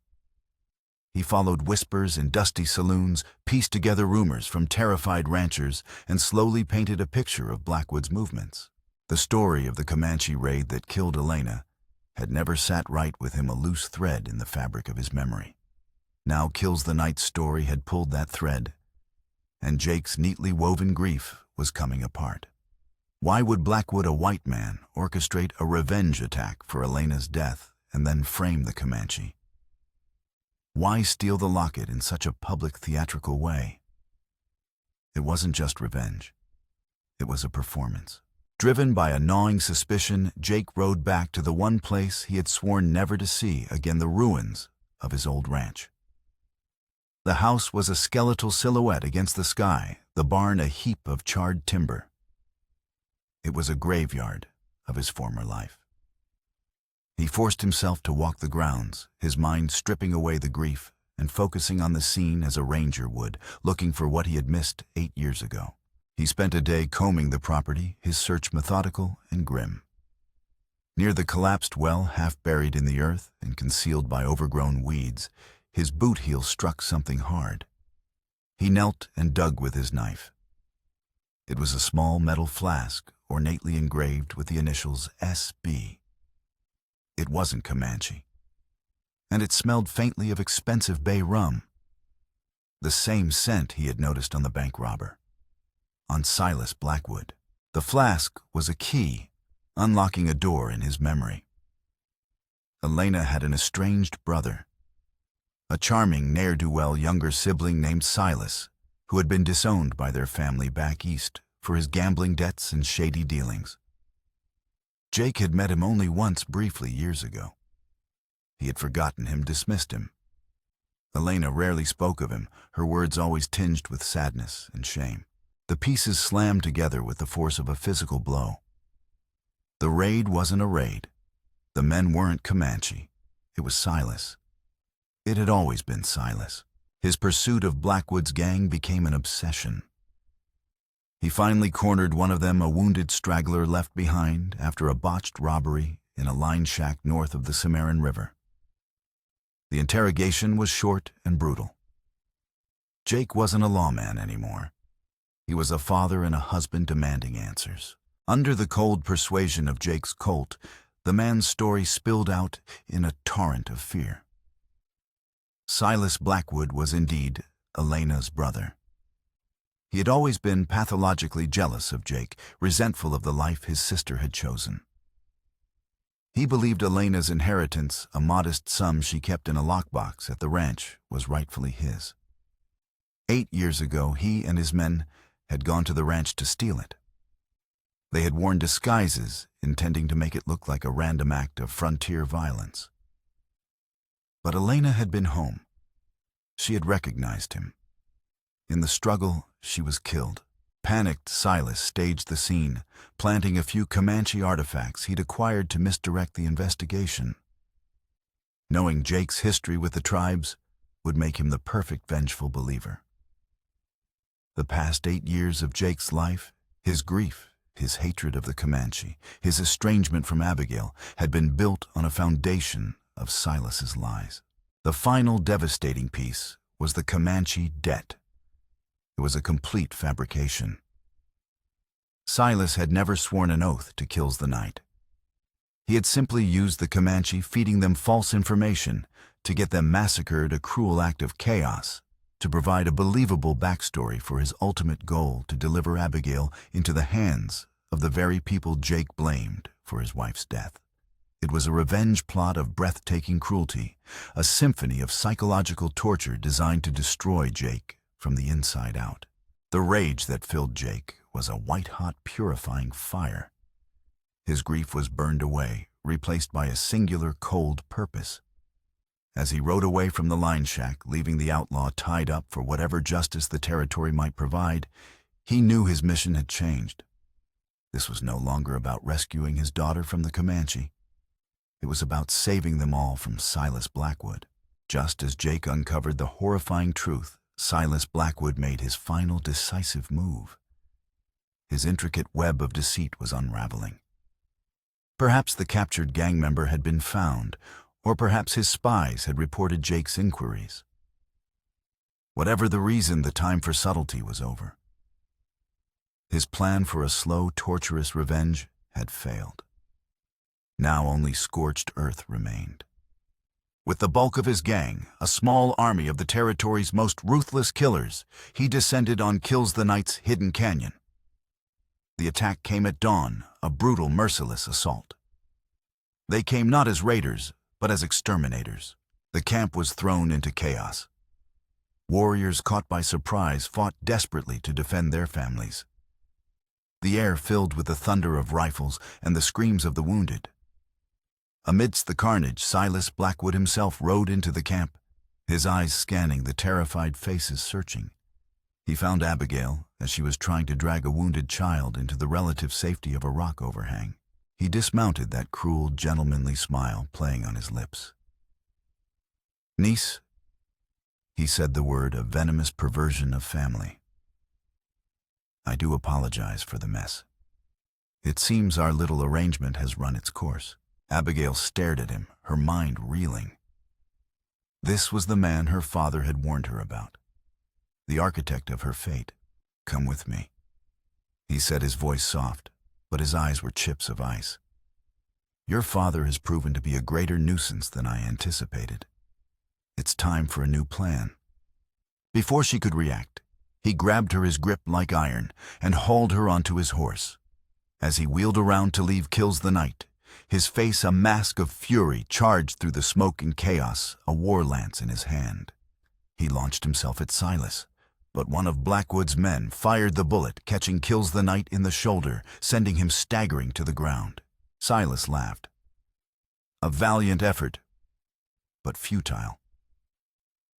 He followed whispers in dusty saloons, pieced together rumors from terrified ranchers, and slowly painted a picture of Blackwood's movements. The story of the Comanche raid that killed Elena had never sat right with him, a loose thread in the fabric of his memory. Now Kills the Night's story had pulled that thread and Jake's neatly woven grief was coming apart. Why would Blackwood, a white man, orchestrate a revenge attack for Elena's death and then frame the Comanche? Why steal the locket in such a public, theatrical way? It wasn't just revenge. It was a performance. Driven by a gnawing suspicion, Jake rode back to the one place he had sworn never to see again, the ruins of his old ranch. The house was a skeletal silhouette against the sky, the barn a heap of charred timber. It was a graveyard of his former life. He forced himself to walk the grounds, his mind stripping away the grief and focusing on the scene as a ranger would, looking for what he had missed 8 years ago. He spent a day combing the property, his search methodical and grim. Near the collapsed well, half buried in the earth and concealed by overgrown weeds, his boot heel struck something hard. He knelt and dug with his knife. It was a small metal flask, ornately engraved with the initials S.B. It wasn't Comanche, and it smelled faintly of expensive bay rum, the same scent he had noticed on the bank robber, on Silas Blackwood. The flask was a key, unlocking a door in his memory. Elena had an estranged brother, a charming ne'er-do-well younger sibling named Silas, who had been disowned by their family back east for his gambling debts and shady dealings. Jake had met him only once briefly years ago. He had forgotten him, dismissed him. Elena rarely spoke of him, her words always tinged with sadness and shame. The pieces slammed together with the force of a physical blow. The raid wasn't a raid. The men weren't Comanche. It was Silas. It had always been Silas. His pursuit of Blackwood's gang became an obsession. He finally cornered one of them, a wounded straggler left behind after a botched robbery in a line shack north of the Cimarron River. The interrogation was short and brutal. Jake wasn't a lawman anymore. He was a father and a husband demanding answers. Under the cold persuasion of Jake's Colt, the man's story spilled out in a torrent of fear. Silas Blackwood was indeed Elena's brother. He had always been pathologically jealous of Jake, resentful of the life his sister had chosen. He believed Elena's inheritance, a modest sum she kept in a lockbox at the ranch, was rightfully his. 8 years ago, he and his men had gone to the ranch to steal it. They had worn disguises, intending to make it look like a random act of frontier violence. But Elena had been home. She had recognized him. In the struggle, she was killed. Panicked, Silas staged the scene, planting a few Comanche artifacts he'd acquired to misdirect the investigation. Knowing Jake's history with the tribes would make him the perfect vengeful believer. The past 8 years of Jake's life, his grief, his hatred of the Comanche, his estrangement from Abigail, had been built on a foundation of Silas's lies. The final devastating piece was the Comanche debt. It was a complete fabrication. Silas had never sworn an oath to Kills the Night. He had simply used the Comanche, feeding them false information to get them massacred, a cruel act of chaos, to provide a believable backstory for his ultimate goal to deliver Abigail into the hands of the very people Jake blamed for his wife's death. It was a revenge plot of breathtaking cruelty, a symphony of psychological torture designed to destroy Jake from the inside out. The rage that filled Jake was a white-hot, purifying fire. His grief was burned away, replaced by a singular, cold purpose. As he rode away from the line shack, leaving the outlaw tied up for whatever justice the territory might provide, he knew his mission had changed. This was no longer about rescuing his daughter from the Comanche. It was about saving them all from Silas Blackwood. Just as Jake uncovered the horrifying truth, Silas Blackwood made his final decisive move. His intricate web of deceit was unraveling. Perhaps the captured gang member had been found, or perhaps his spies had reported Jake's inquiries. Whatever the reason, the time for subtlety was over. His plan for a slow, torturous revenge had failed. Now only scorched earth remained. With the bulk of his gang, a small army of the territory's most ruthless killers, he descended on Kills the Night's hidden canyon. The attack came at dawn, a brutal, merciless assault. They came not as raiders, but as exterminators. The camp was thrown into chaos. Warriors caught by surprise fought desperately to defend their families. The air filled with the thunder of rifles and the screams of the wounded. Amidst the carnage, Silas Blackwood himself rode into the camp, his eyes scanning the terrified faces searching. He found Abigail as she was trying to drag a wounded child into the relative safety of a rock overhang. He dismounted, that cruel, gentlemanly smile playing on his lips. "Niece," he said, the word a venomous perversion of family. "I do apologize for the mess. It seems our little arrangement has run its course." Abigail stared at him, her mind reeling. This was the man her father had warned her about, the architect of her fate. "Come with me," he said, his voice soft, but his eyes were chips of ice. "Your father has proven to be a greater nuisance than I anticipated. It's time for a new plan." Before she could react, he grabbed her, his grip like iron, and hauled her onto his horse. As he wheeled around to leave Kills the Night, his face a mask of fury, charged through the smoke and chaos, a war lance in his hand. He launched himself at Silas, but one of Blackwood's men fired the bullet, catching Kills the Night in the shoulder, sending him staggering to the ground. Silas laughed. A valiant effort, but futile.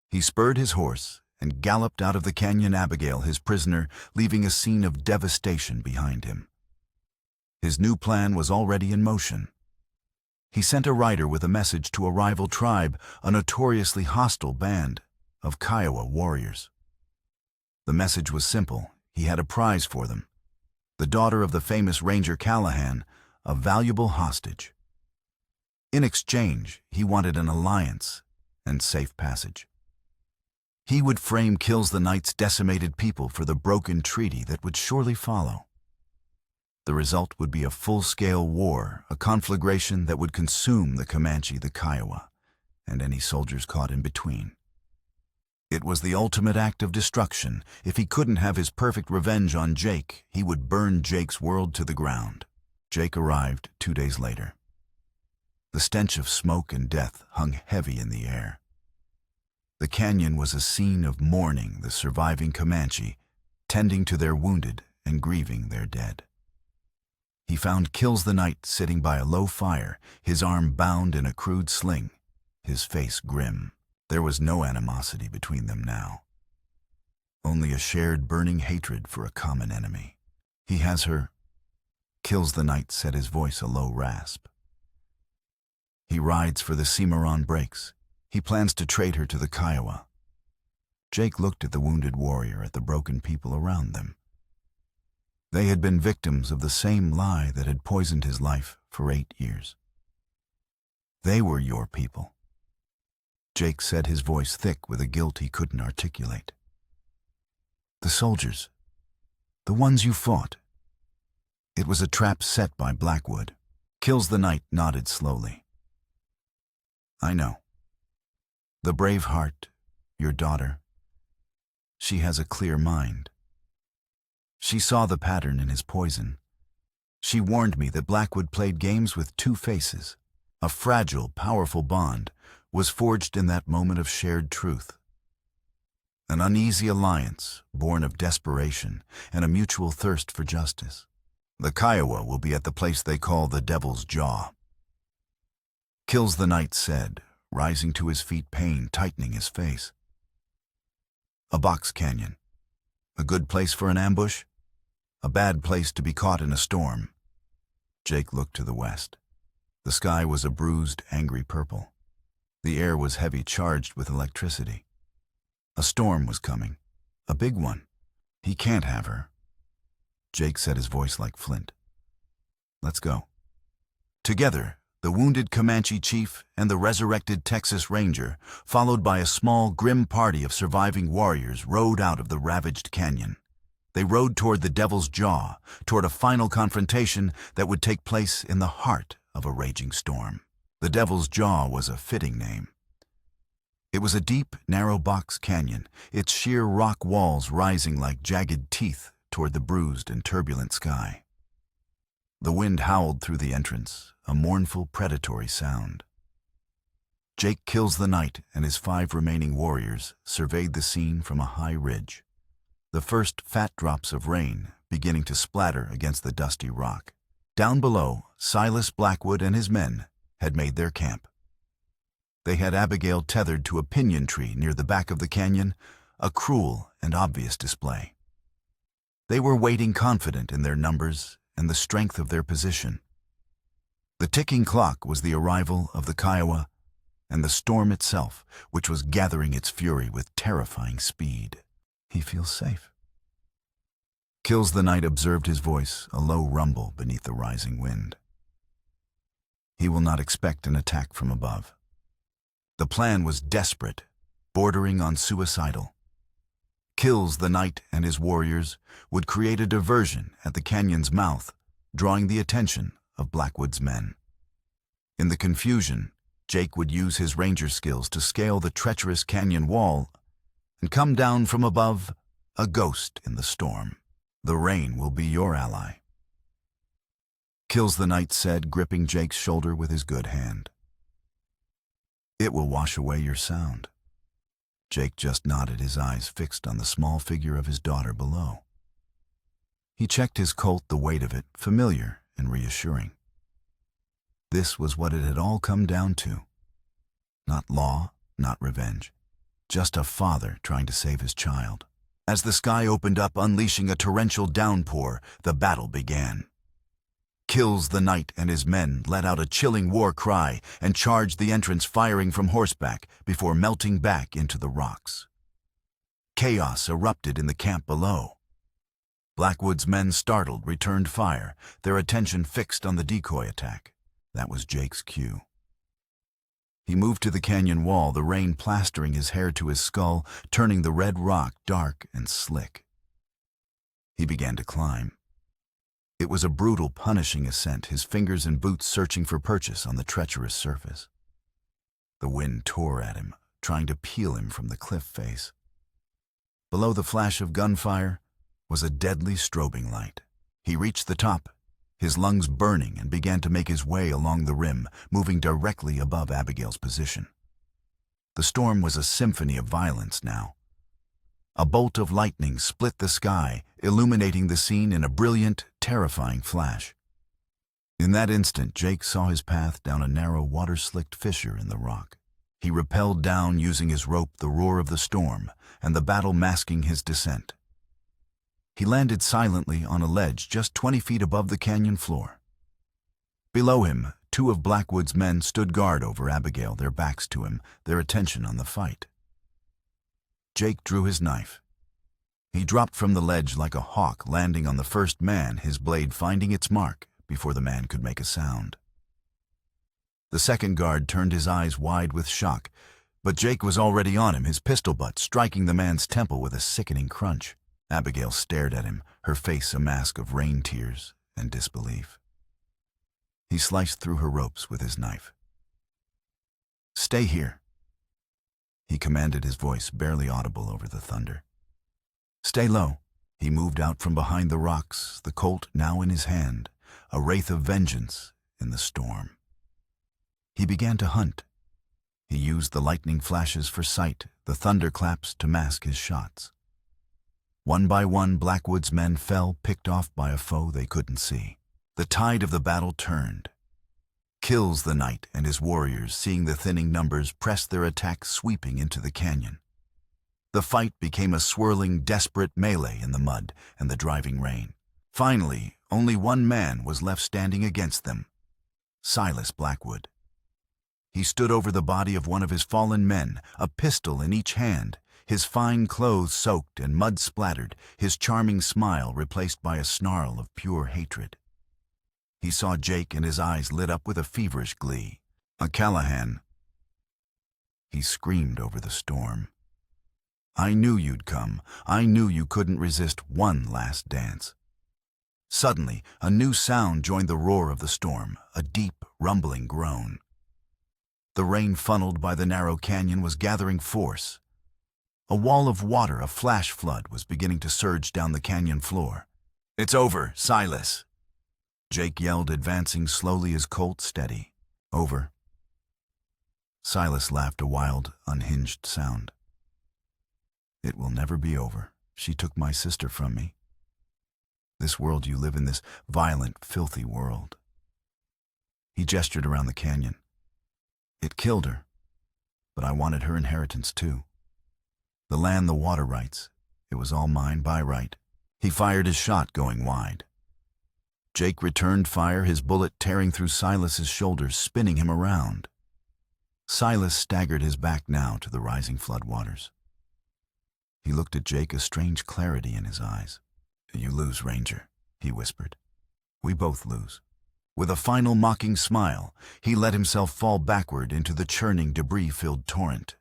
He spurred his horse and galloped out of the canyon, Abigail his prisoner, leaving a scene of devastation behind him. His new plan was already in motion. He sent a rider with a message to a rival tribe, a notoriously hostile band of Kiowa warriors. The message was simple. He had a prize for them: the daughter of the famous Ranger Callahan, a valuable hostage. In exchange, he wanted an alliance and safe passage. He would frame Kills the Night's decimated people for the broken treaty that would surely follow. The result would be a full-scale war, a conflagration that would consume the Comanche, the Kiowa, and any soldiers caught in between. It was the ultimate act of destruction. If he couldn't have his perfect revenge on Jake, he would burn Jake's world to the ground. Jake arrived 2 days later. The stench of smoke and death hung heavy in the air. The canyon was a scene of mourning, the surviving Comanche tending to their wounded and grieving their dead. He found Kills the Night sitting by a low fire, his arm bound in a crude sling, his face grim. There was no animosity between them now, only a shared burning hatred for a common enemy. "He has her," Kills the Night said, his voice a low rasp. "He rides for the Cimarron Breaks. He plans to trade her to the Kiowa." Jake looked at the wounded warrior, at the broken people around them. They had been victims of the same lie that had poisoned his life for 8 years. "They were your people," Jake said, his voice thick with a guilt he couldn't articulate. "The soldiers, the ones you fought. It was a trap set by Blackwood." Kills the Night nodded slowly. "I know. The brave heart, your daughter. She has a clear mind. She saw the pattern in his poison. She warned me that Blackwood played games with two faces. A fragile, powerful bond was forged in that moment of shared truth. An uneasy alliance born of desperation and a mutual thirst for justice. The Kiowa will be at the place they call the Devil's Jaw." Kills the Night said, rising to his feet, pain tightening his face. "A box canyon. A good place for an ambush? A bad place to be caught in a storm." Jake looked to the west. The sky was a bruised, angry purple. The air was heavy, charged with electricity. A storm was coming. A big one. "He can't have her." Jake said, his voice like flint. "Let's go." Together, the wounded Comanche chief and the resurrected Texas Ranger, followed by a small, grim party of surviving warriors, rode out of the ravaged canyon. They rode toward the Devil's Jaw, toward a final confrontation that would take place in the heart of a raging storm. The Devil's Jaw was a fitting name. It was a deep, narrow box canyon, its sheer rock walls rising like jagged teeth toward the bruised and turbulent sky. The wind howled through the entrance, a mournful, predatory sound. Jake kills the knight and his 5 remaining warriors surveyed the scene from a high ridge, the first fat drops of rain beginning to splatter against the dusty rock. Down below, Silas Blackwood and his men had made their camp. They had Abigail tethered to a pinyon tree near the back of the canyon, a cruel and obvious display. They were waiting, confident in their numbers and the strength of their position. The ticking clock was the arrival of the Kiowa and the storm itself, which was gathering its fury with terrifying speed. He feels safe. Kills the Knight observed his voice, a low rumble beneath the rising wind. He will not expect an attack from above. The plan was desperate, bordering on suicidal. Kills the Knight and his warriors would create a diversion at the canyon's mouth, drawing the attention of Blackwood's men. In the confusion, Jake would use his ranger skills to scale the treacherous canyon wall and come down from above, a ghost in the storm. The rain will be your ally. Kills the Knight said, gripping Jake's shoulder with his good hand. It will wash away your sound. Jake just nodded, his eyes fixed on the small figure of his daughter below. He checked his Colt, the weight of it, familiar and reassuring. This was what it had all come down to. Not law, not revenge. Just a father trying to save his child. As the sky opened up, unleashing a torrential downpour, the battle began. Kills the Knight and his men let out a chilling war cry and charged the entrance, firing from horseback before melting back into the rocks. Chaos erupted in the camp below. Blackwood's men, startled, returned fire, their attention fixed on the decoy attack. That was Jake's cue. He moved to the canyon wall, the rain plastering his hair to his skull, turning the red rock dark and slick. He began to climb. It was a brutal, punishing ascent, his fingers and boots searching for purchase on the treacherous surface. The wind tore at him, trying to peel him from the cliff face. Below the flash of gunfire was a deadly strobing light. He reached the top, his lungs burning, and began to make his way along the rim, moving directly above Abigail's position. The storm was a symphony of violence now. A bolt of lightning split the sky, illuminating the scene in a brilliant, terrifying flash. In that instant, Jake saw his path down a narrow, water-slicked fissure in the rock. He rappelled down, using his rope, the roar of the storm, and the battle masking his descent. He landed silently on a ledge just 20 feet above the canyon floor. Below him, 2 of Blackwood's men stood guard over Abigail, their backs to him, their attention on the fight. Jake drew his knife. He dropped from the ledge like a hawk, landing on the first man, his blade finding its mark before the man could make a sound. The second guard turned his eyes wide with shock, but Jake was already on him, his pistol butt striking the man's temple with a sickening crunch. Abigail stared at him, her face a mask of rain tears and disbelief. He sliced through her ropes with his knife. "Stay here," he commanded, his voice barely audible over the thunder. "Stay low." He moved out from behind the rocks, the Colt now in his hand, a wraith of vengeance in the storm. He began to hunt. He used the lightning flashes for sight, the thunderclaps to mask his shots. One by one, Blackwood's men fell, picked off by a foe they couldn't see. The tide of the battle turned. Kills the Knight and his warriors, seeing the thinning numbers, pressed their attack, sweeping into the canyon. The fight became a swirling, desperate melee in the mud and the driving rain. Finally, only one man was left standing against them: Silas Blackwood. He stood over the body of one of his fallen men, a pistol in each hand, his fine clothes soaked and mud-splattered, his charming smile replaced by a snarl of pure hatred. He saw Jake, and his eyes lit up with a feverish glee. "A Callahan," he screamed over the storm. "I knew you'd come. I knew you couldn't resist one last dance." Suddenly, a new sound joined the roar of the storm, a deep, rumbling groan. The rain funneled by the narrow canyon was gathering force. A wall of water, a flash flood, was beginning to surge down the canyon floor. "It's over, Silas!" Jake yelled, advancing slowly, his Colt steady. "Over." Silas laughed, a wild, unhinged sound. "It will never be over. She took my sister from me. This world you live in, this violent, filthy world." He gestured around the canyon. "It killed her, but I wanted her inheritance too. The land, the water rights, it was all mine by right." He fired his shot, going wide. Jake returned fire, his bullet tearing through Silas's shoulders, spinning him around. Silas staggered, his back now to the rising flood waters. He looked at Jake, a strange clarity in his eyes. "You lose, Ranger," he whispered. "We both lose." With a final mocking smile, he let himself fall backward into the churning, debris-filled torrent.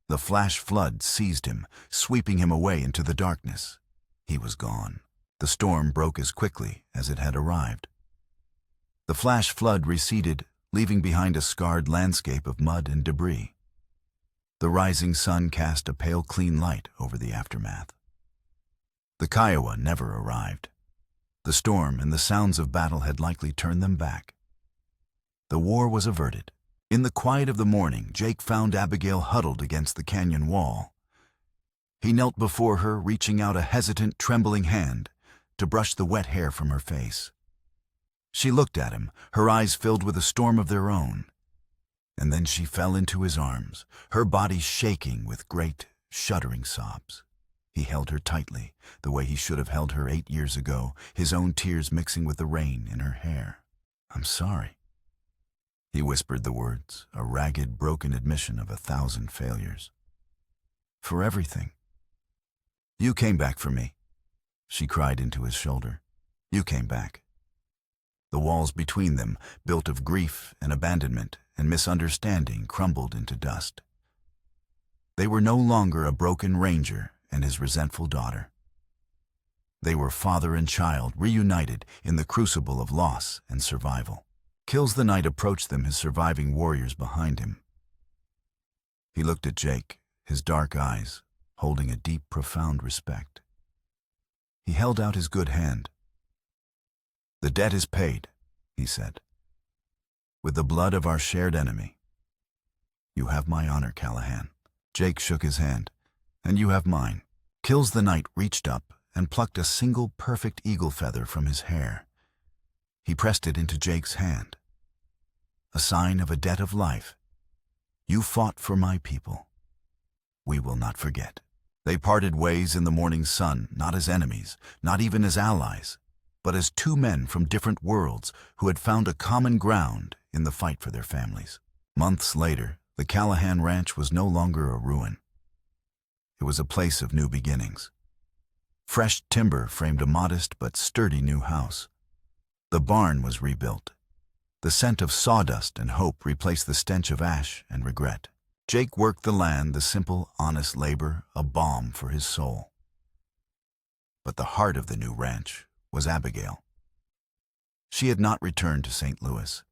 The flash flood seized him, sweeping him away into the darkness. He was gone. The storm broke as quickly as it had arrived. The flash flood receded, leaving behind a scarred landscape of mud and debris. The rising sun cast a pale, clean light over the aftermath. The Kiowa never arrived. The storm and the sounds of battle had likely turned them back. The war was averted. In the quiet of the morning, Jake found Abigail huddled against the canyon wall. He knelt before her, reaching out a hesitant, trembling hand to brush the wet hair from her face. She looked at him, her eyes filled with a storm of their own. And then she fell into his arms, her body shaking with great, shuddering sobs. He held her tightly, the way he should have held her 8 years ago, his own tears mixing with the rain in her hair. "I'm sorry." He whispered the words, a ragged, broken admission of 1,000 failures. "For everything." "You came back for me," she cried into his shoulder. "You came back." The walls between them, built of grief and abandonment and misunderstanding, crumbled into dust. They were no longer a broken ranger and his resentful daughter. They were father and child, reunited in the crucible of loss and survival. Kills the Night approached them, his surviving warriors behind him. He looked at Jake, his dark eyes holding a deep, profound respect. He held out his good hand. "The debt is paid," he said, "with the blood of our shared enemy. You have my honor, Callahan." Jake shook his hand. "And you have mine." Kills the Night reached up and plucked a single perfect eagle feather from his hair. He pressed it into Jake's hand. "A sign of a debt of life. You fought for my people. We will not forget." They parted ways in the morning sun, not as enemies, not even as allies, but as two men from different worlds who had found a common ground in the fight for their families. Months later, the Callahan Ranch was no longer a ruin. It was a place of new beginnings. Fresh timber framed a modest but sturdy new house. The barn was rebuilt. The scent of sawdust and hope replaced the stench of ash and regret. Jake worked the land, the simple, honest labor, a balm for his soul. But the heart of the new ranch was Abigail. She had not returned to St. Louis.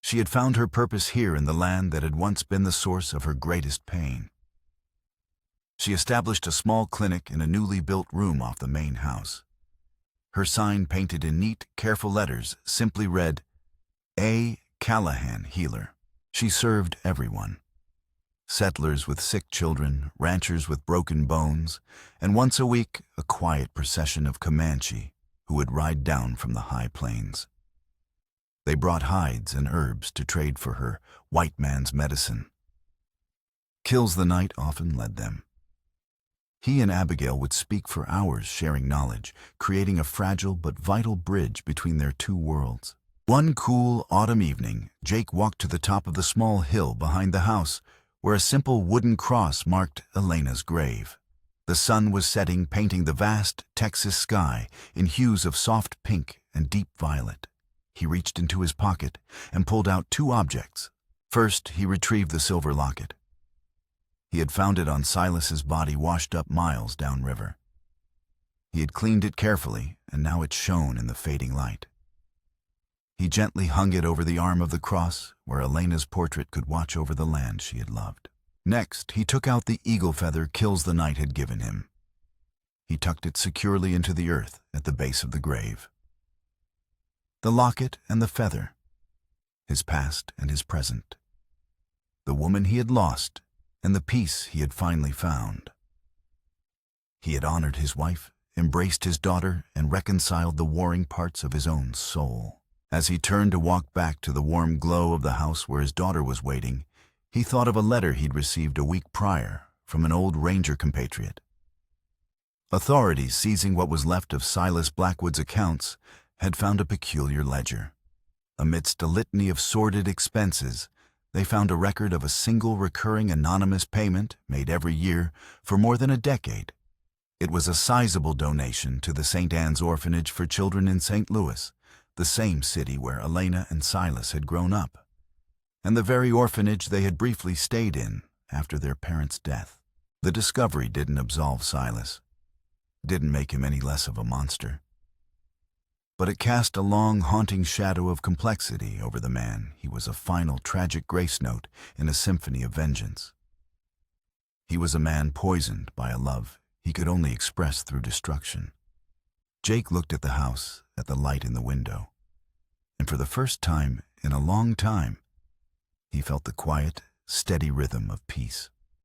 She had found her purpose here in the land that had once been the source of her greatest pain. She established a small clinic in a newly built room off the main house. Her sign, painted in neat, careful letters, simply read, "A. Callahan Healer." She served everyone. Settlers with sick children, ranchers with broken bones, and once a week, a quiet procession of Comanche who would ride down from the high plains. They brought hides and herbs to trade for her white man's medicine. Kills the Night often led them. He and Abigail would speak for hours, sharing knowledge, creating a fragile but vital bridge between their two worlds. One cool autumn evening, Jake walked to the top of the small hill behind the house, where a simple wooden cross marked Elena's grave. The sun was setting, painting the vast Texas sky in hues of soft pink and deep violet. He reached into his pocket and pulled out two objects. First, he retrieved the silver locket. He had found it on Silas's body, washed up miles downriver. He had cleaned it carefully, and now it shone in the fading light. He gently hung it over the arm of the cross where Elena's portrait could watch over the land she had loved. Next, he took out the eagle feather Kills the Knight had given him. He tucked it securely into the earth at the base of the grave. The locket and the feather, his past and his present, the woman he had lost and the peace he had finally found. He had honored his wife, embraced his daughter, and reconciled the warring parts of his own soul. As he turned to walk back to the warm glow of the house where his daughter was waiting, he thought of a letter he'd received a week prior from an old ranger compatriot. Authorities seizing what was left of Silas Blackwood's accounts had found a peculiar ledger. Amidst a litany of sordid expenses, they found a record of a single recurring anonymous payment made every year for more than a decade. It was a sizable donation to the St. Anne's Orphanage for Children in St. Louis, the same city where Elena and Silas had grown up, and the very orphanage they had briefly stayed in after their parents' death. The discovery didn't absolve Silas, didn't make him any less of a monster, but it cast a long, haunting shadow of complexity over the man. He was a final, tragic grace note in a symphony of vengeance. He was a man poisoned by a love he could only express through destruction. Jake looked at the house, at the light in the window, and for the first time in a long time, he felt the quiet, steady rhythm of peace.